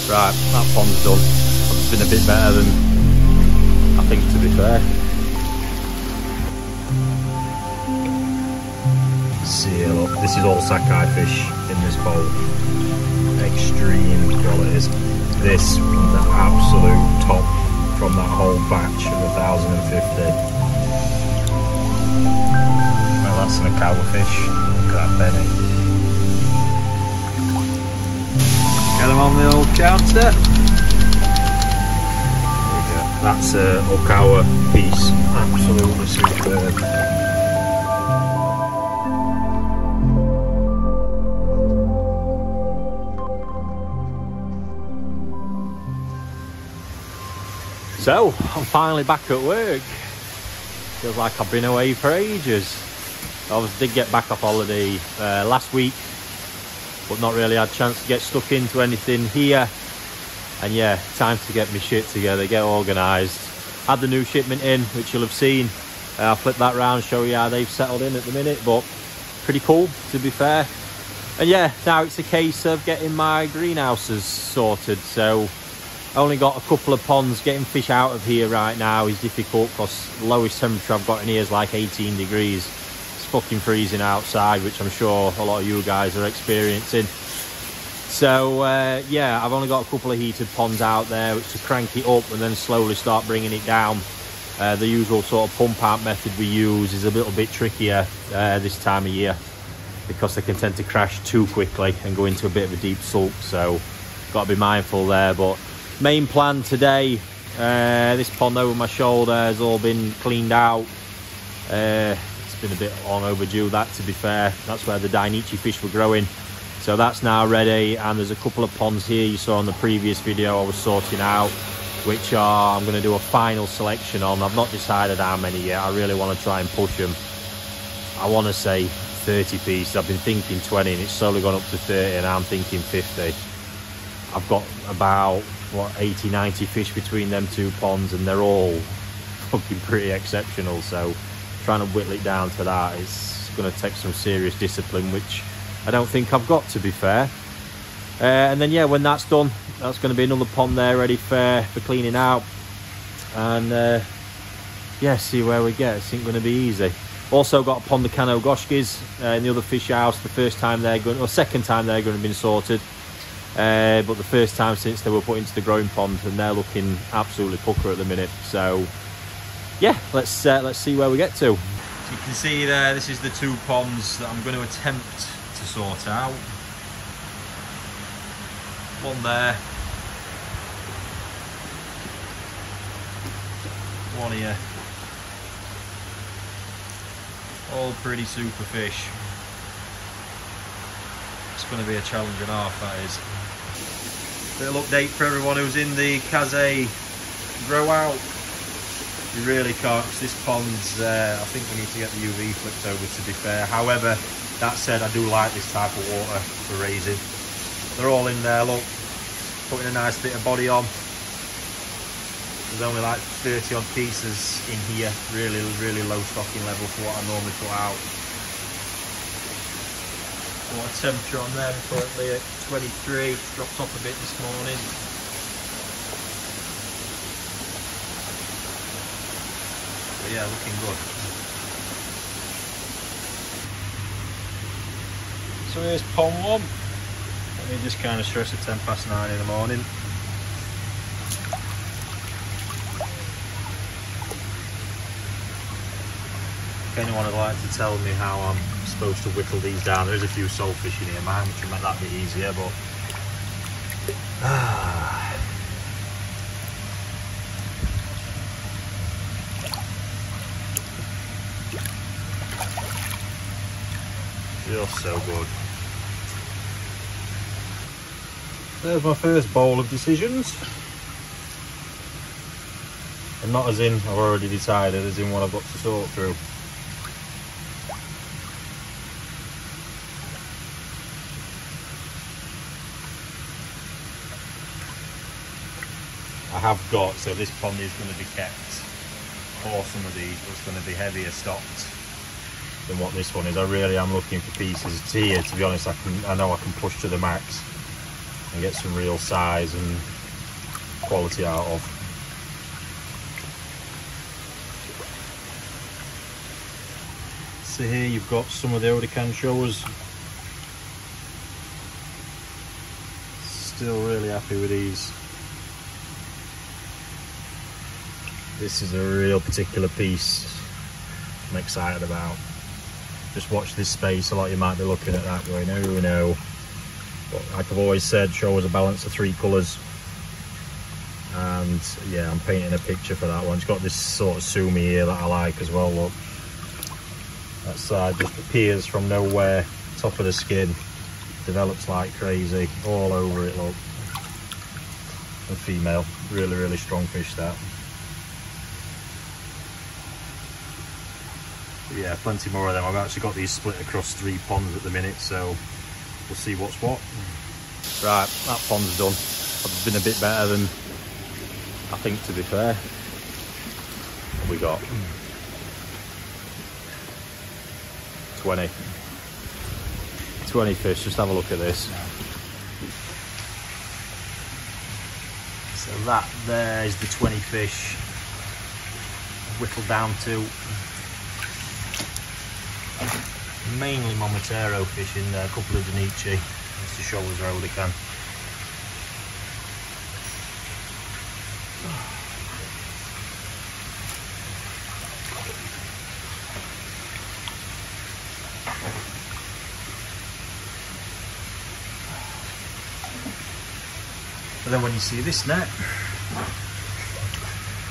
Right, that pond's done. It's been a bit better than I think, to be fair. See, look, this is all Sakai fish in this bowl. Extreme qualities. This from the absolute top from that whole batch of 1,050. Well, that's an Okawa fish. Look at that belly. Get them on the old counter. There we go. That's a Okawa piece. Absolutely superb. So, I'm finally back at work. Feels like I've been away for ages. I obviously did get back off holiday last week, but not really had a chance to get stuck into anything here. And yeah, time to get my shit together, get organised. Had the new shipment in, which you'll have seen. I'll flip that round, show you how they've settled in at the minute, but pretty cool, to be fair. And yeah, now it's a case of getting my greenhouses sorted. So only got a couple of ponds. Getting fish out of here right now is difficult because the lowest temperature I've got in here is like 18 degrees. It's fucking freezing outside, which I'm sure a lot of you guys are experiencing. So yeah, I've only got a couple of heated ponds out there, which to crank it up and then slowly start bringing it down. The usual sort of pump out method we use is a little bit trickier this time of year because they can tend to crash too quickly and go into a bit of a deep sulk. So got to be mindful there. But main plan today, this pond over my shoulder has all been cleaned out. It's been a bit long overdue, that, to be fair. That's where the Dainichi fish were growing. So that's now ready, and there's a couple of ponds here you saw in the previous video I was sorting out, which I'm going to do a final selection on. I've not decided how many yet. I really want to try and push them. I want to say 30 pieces. I've been thinking 20 and it's slowly gone up to 30 and I'm thinking 50. I've got about, what, 80, 90 fish between them two ponds, and they're all fucking pretty exceptional. So trying to whittle it down to that is going to take some serious discipline, which I don't think I've got, to be fair. And then yeah, when that's done, that's going to be another pond there ready for cleaning out. And yeah, see where we get. It's not going to be easy. Also got a pond of Kano Goshkis in the other fish house. The first time they're going, or second time they're going to have been sorted. But the first time since they were put into the growing pond, and they're looking absolutely pucker at the minute. So yeah, let's see where we get to. So you can see there, this is the two ponds that I'm going to attempt to sort out. One there, one here. All pretty super fish. It's going to be a challenge and a half, that is. Little update for everyone who's in the Kaze grow out. You really can't, because this pond's, I think we need to get the UV flipped over, to be fair. However, that said, I do like this type of water for raising. They're all in there, look, putting a nice bit of body on. There's only like 30 odd pieces in here, really low stocking level for what I normally put out. Water temperature on them currently at 23, dropped off a bit this morning. But yeah, looking good. So here's pond one. Let me just kind of stress at 9:10 in the morning. If anyone would like to tell me how I'm supposed to whittle these down, there's a few saltfish in here, mine, which will make that a bit easier, but just so good. There's my first bowl of decisions. And not as in I've already decided, as in what I've got to sort through. I have got, so this pond is going to be kept for some of these, but it's going to be heavier stocked than what this one is. I really am looking for pieces. It's here, to be honest, I know I can push to the max and get some real size and quality out of. So here you've got some of the Odakan showers. Still really happy with these. This is a real particular piece I'm excited about. Just watch this space. A lot of you might be looking at that going, oh no. But like I've always said, showers a balance of 3 colours. And yeah, I'm painting a picture for that one. It's got this sort of sumi here that I like as well, look. That side just appears from nowhere, top of the skin, develops like crazy, all over it, look. A female, really, really strong fish that. Yeah, plenty more of them. I've actually got these split across 3 ponds at the minute, so we'll see what's what. Right, that pond's done. I've been a bit better than I think, to be fair. What we got? 20 fish. Just have a look at this. So that there is the 20 fish whittled down to mainly Momotaro fish in there, a couple of Danichi, just to show us Odakan. And then when you see this net,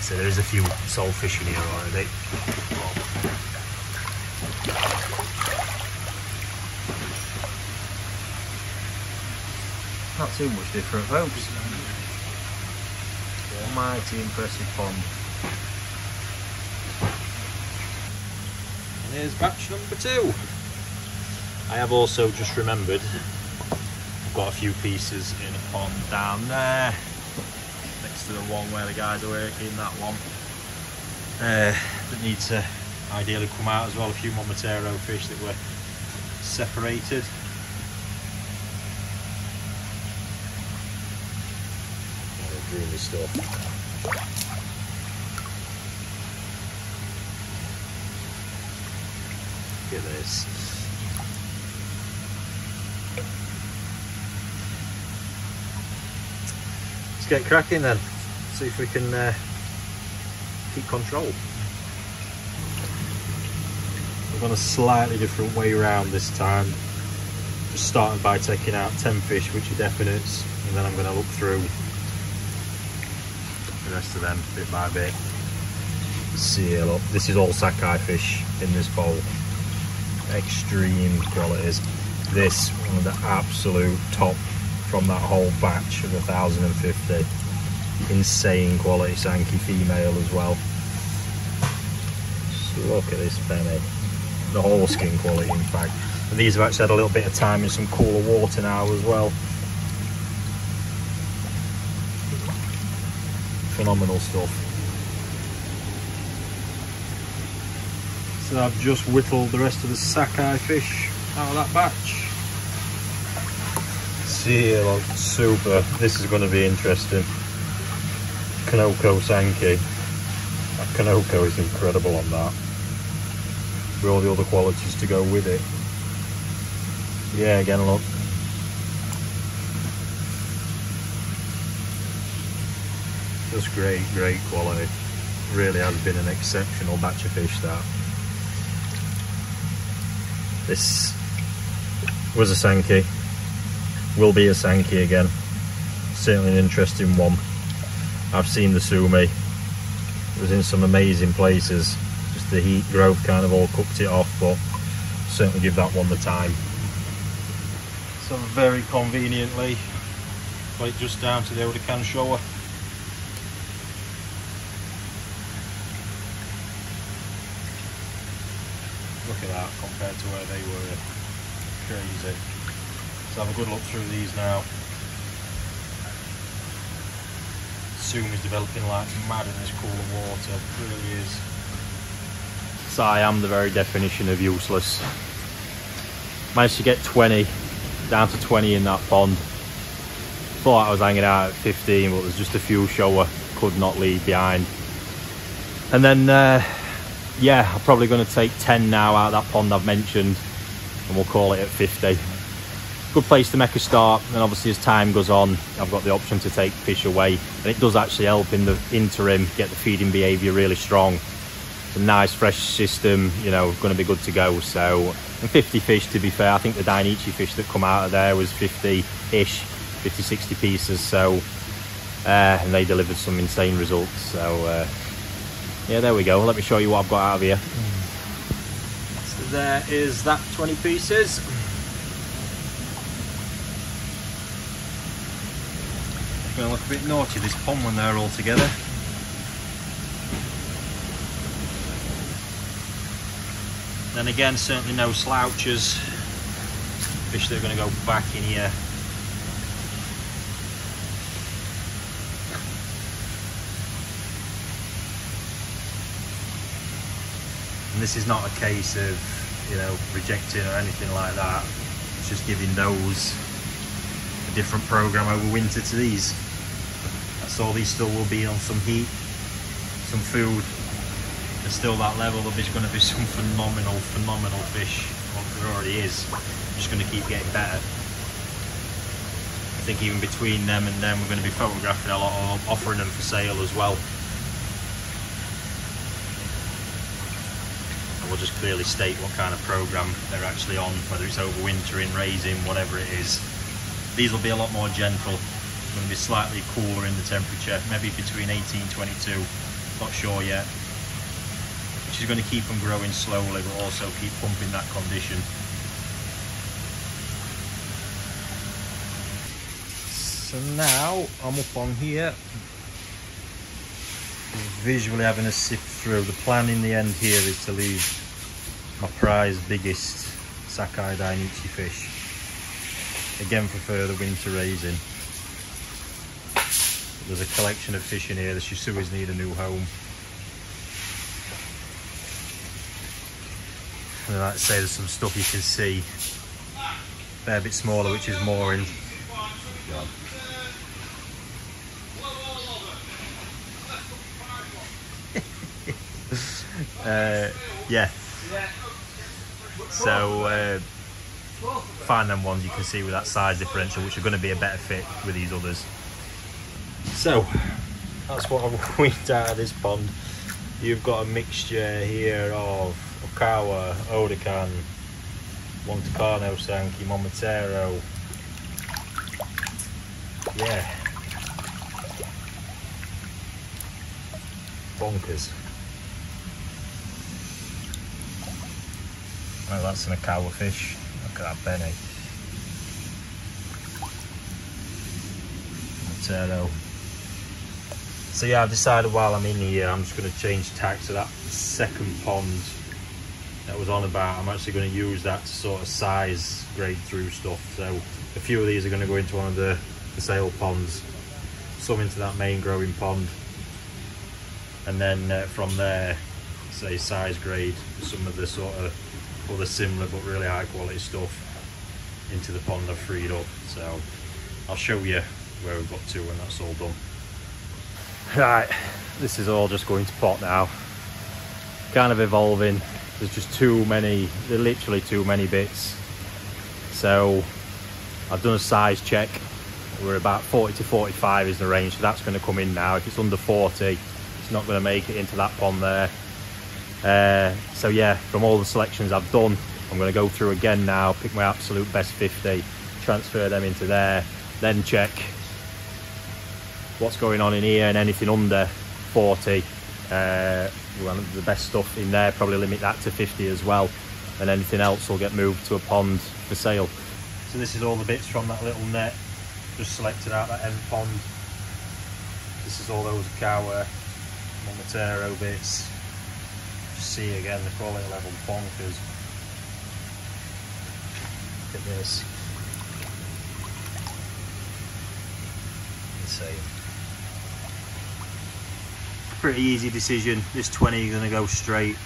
so there is a few soul fish in here already. Not too much different, folks. Almighty impressive pond. And here's batch number 2. I have also just remembered I've got a few pieces in a pond down there next to the one where the guys are working, that one that need to ideally come out as well. A few Momotaro fish that were separated. Really stuff. Look at this. Let's get cracking then. See if we can keep control. We've gone a slightly different way around this time. Just starting by taking out 10 fish, which are definites, and then I'm going to look through the rest of them bit by bit. See here, look, this is all Sakai fish in this bowl. Extreme qualities. This one of the absolute top from that whole batch of 1,050. Insane quality Sankey female as well. Just look at this penny. The whole skin quality, in fact. And these have actually had a little bit of time in some cooler water now as well. Phenomenal stuff. So I've just whittled the rest of the Sakai fish out of that batch. See here, look, super. This is going to be interesting. Kanoko Sankey. That Kanoko is incredible on that. With all the other qualities to go with it. Yeah, again, look. Just great, great quality. Really has been an exceptional batch of fish, that. This was a Sankey. Will be a Sankey again. Certainly an interesting one. I've seen the Sumi. It was in some amazing places. Just the heat growth kind of all cooked it off, but certainly give that one the time. So very conveniently, got it just down to the Odakan shower. Look at that compared to where they were. Crazy. Let's have a good look through these now. Sumi's developing like mad in this cooler water. It really is. So I am the very definition of useless. Managed to get 20, down to 20 in that pond. Thought I was hanging out at 15, but there's just a few shower could not leave behind. And then yeah, I'm probably going to take 10 now out of that pond I've mentioned, and we'll call it at 50. Good place to make a start, and obviously as time goes on I've got the option to take fish away, and it does actually help in the interim get the feeding behaviour really strong. It's a nice fresh system, you know, going to be good to go. So, and 50 fish, to be fair, I think the Dainichi fish that come out of there was 50-ish, 50-60 pieces, so and they delivered some insane results. So yeah, there we go. Let me show you what I've got out of here. So there is that 20 pieces. Going to look a bit naughty, this pond, when they're all together. Then again, certainly no slouchers. Fish that are going to go back in here. And this is not a case of, you know, rejecting or anything like that. It's just giving those a different program over winter to these. That's all. These still will be on some heat, some food. There's still that level. There's going to be some phenomenal fish. Well, there already is. Just going to keep getting better. I think even between them and them, we're going to be photographing a lot of, offering them for sale as well. And we'll just clearly state what kind of program they're actually on, whether it's overwintering, raising, whatever it is. These will be a lot more gentle. Going to be slightly cooler in the temperature, maybe between 18 and 22, not sure yet. Which is going to keep them growing slowly, but also keep pumping that condition. So now I'm up on here, visually having a sift through. The plan in the end here is to leave my prize biggest Sakai Dainichi fish, again for further winter raising. There's a collection of fish in here. The Shisuis need a new home. And like I say, there's some stuff you can see a fair bit smaller, which is mooring. Yeah. So find them ones you can see with that size differential, which are going to be a better fit with these others. So that's what I've weaned out of this pond. You've got a mixture here of Okawa, Odakan, Montecano, Sanki, Momotaro. Yeah. Bonkers. Well, that's an Okawa fish. Look at that Benny. Momotaro. So yeah, I've decided while I'm in here, I'm just going to change tack to that second pond that was on about. I'm actually going to use that to sort of size grade through stuff. So a few of these are going to go into one of the sale ponds, some into that main growing pond, and then from there, say size grade some of the sort of other similar but really high quality stuff into the pond I've freed up. So I'll show you where we've got to when that's all done. Right, this is all just going to pot now. Kind of evolving. There's just too many, there are literally too many bits. So I've done a size check. We're about 40 to 45 is the range, so that's going to come in now. If it's under 40, it's not going to make it into that pond there. So yeah, from all the selections I've done, I'm going to go through again now, pick my absolute best 50, transfer them into there, then check what's going on in here, and anything under 40, well, the best stuff in there, probably limit that to 50 as well, and anything else will get moved to a pond for sale. So this is all the bits from that little net, just selected out that end pond. This is all those Okawa, Momotaro bits. Just see again the quality level bonkers. Look at this. Insane. Pretty easy decision. This 20 is going to go straight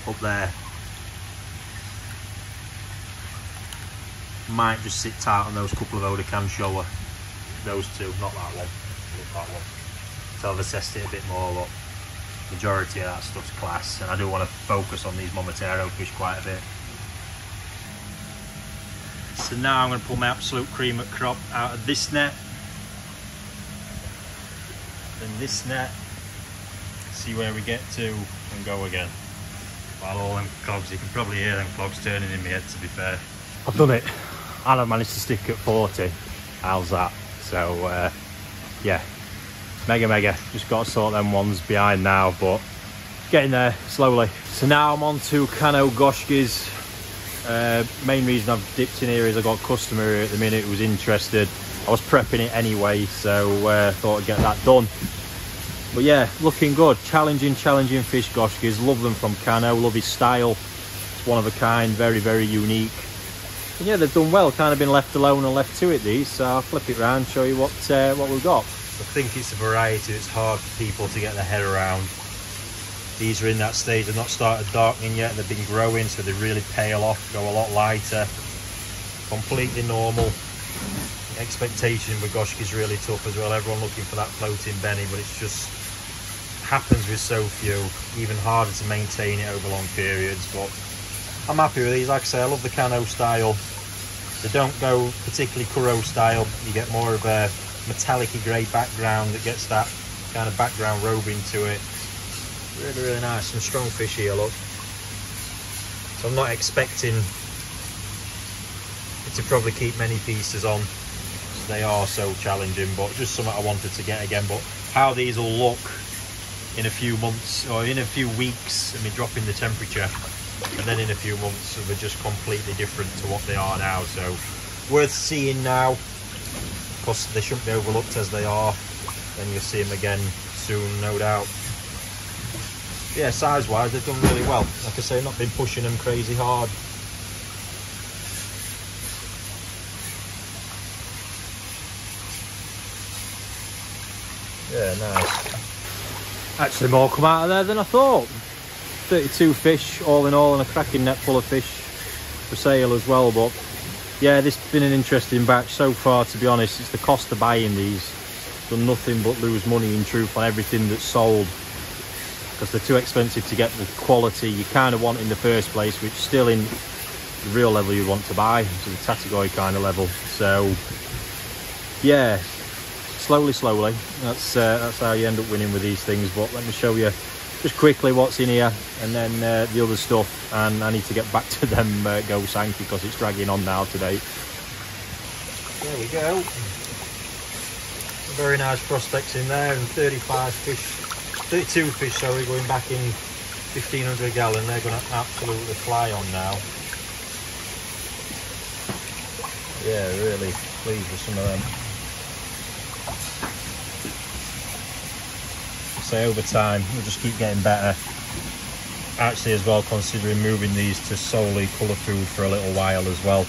up there. Might just sit tight on those couple of Odakan shower. those two, not that one, not that one. So I've assessed it a bit more, but majority of that stuff's class, and I do want to focus on these Momotaro fish quite a bit. So now I'm going to pull my absolute cream of crop out of this net, then this net, see where we get to, and go again. While all them clogs, you can probably hear them clogs turning in my head, to be fair. I've done it, and I've managed to stick at 40. How's that? So yeah, mega. Just got to sort them ones behind now, but getting there slowly. So now I'm on to Kano Goshkis. Main reason I've dipped in here is I got a customer here at the minute who was interested. I was prepping it anyway, so thought I'd get that done. But yeah, looking good. Challenging fish, Goshkis. Love them from Kano. Love his style. It's one of a kind, very unique. And yeah, they've done well. Kind of been left alone and left to it, these. So I'll flip it around, show you what we've got. I think it's a variety that's hard for people to get their head around. These are in that stage, they've not started darkening yet, they've been growing, so they really pale off, go a lot lighter. Completely normal. The expectation with Goshki is really tough as well. Everyone looking for that floating Benny, but it's just happens with so few, even harder to maintain it over long periods. But I'm happy with these. Like I say, I love the Kano style. They don't go particularly Kuro style. You get more of a metallic-y grey background that gets that kind of background robing to it. Really nice. Some strong fish here, look. So I'm not expecting it to probably keep many pieces on. They are so challenging, but just something I wanted to get again. But how these will look in a few months or in a few weeks, I mean, dropping the temperature, and then in a few months they're just completely different to what they are now. So worth seeing now, because they shouldn't be overlooked as they are. Then you'll see them again soon, no doubt. Yeah, size wise they've done really well. Like I say, not been pushing them crazy hard. Yeah, nice. Actually more come out of there than I thought. 32 fish all in all, and a cracking net full of fish for sale as well. But yeah, this has been an interesting batch so far, to be honest. It's the cost of buying these. Done nothing but lose money in truth on everything that's sold, because they're too expensive to get the quality you kind of want in the first place, which still in the real level you want to buy, to the Nishikigoi kind of level. So yeah, slowly, that's how you end up winning with these things. But let me show you just quickly what's in here, and then the other stuff. And I need to get back to them Go Sankey, because it's dragging on now today. There we go. Very nice prospects in there, and 32 fish, sorry, going back in 1500 gallon. They're going to absolutely fly on now. Yeah, really pleased with some of them. So over time we'll just keep getting better. Actually as well, considering moving these to solely colour food for a little while as well.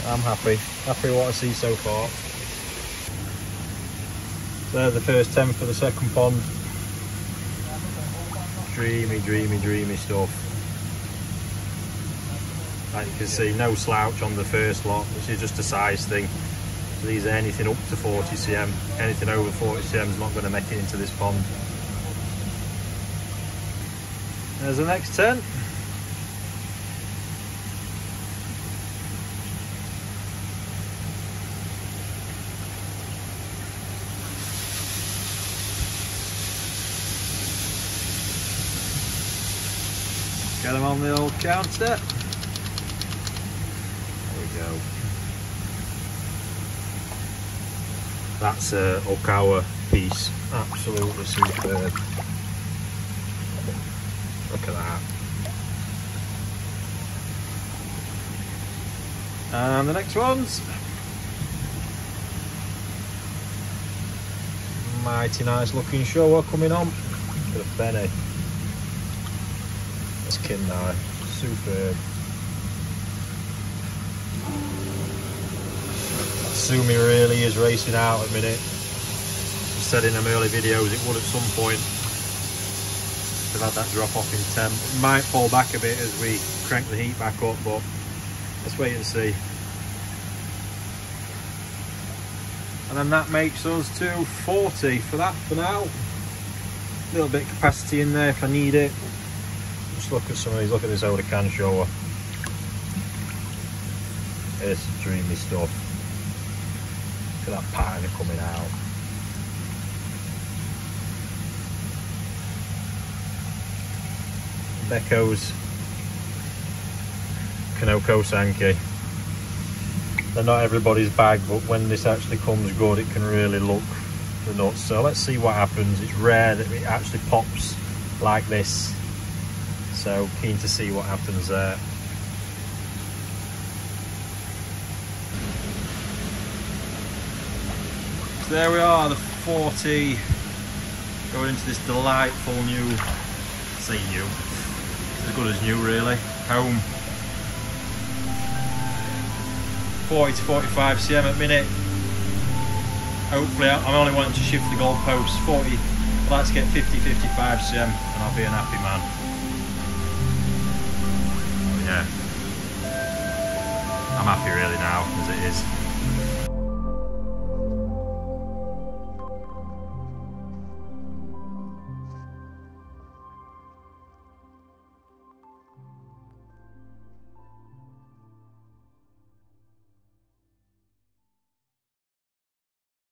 I'm happy with what I see so far. There's the first 10 for the second pond. Dreamy stuff. Like you can see, no slouch on the first lot, which is just a size thing. So these are anything up to 40 cm. Anything over 40 cm is not going to make it into this pond. There's the next 10. Get them on the old counter. There we go. That's a Okawa piece. Absolutely superb. Look at that. And the next ones. Mighty nice looking shower coming on. Look at the Benny. This Kindai, superb. Sumi really is racing out at the minute. I said in them early videos it would at some point. They've had that drop off in temp. It might fall back a bit as we crank the heat back up, but let's wait and see. and then that makes us to 40 for that for now. A little bit of capacity in there if I need it. Just look at some of these, look at this Odakan shower. It's dreamy stuff. Look at that pattern coming out. Becco's Kanoko Sankey. They're not everybody's bag, but when this actually comes good, it can really look the nuts. So let's see what happens. It's rare that it actually pops like this. So keen to see what happens there. So there we are, the 40 going into this delightful new, say new, as good as new really, home. 40 to 45 cm at minute. Hopefully, I'm only wanting to shift the goalposts 40. I'd like to get 50, 55 cm and I'll be an happy man. Oh, yeah. I'm happy really now as it is.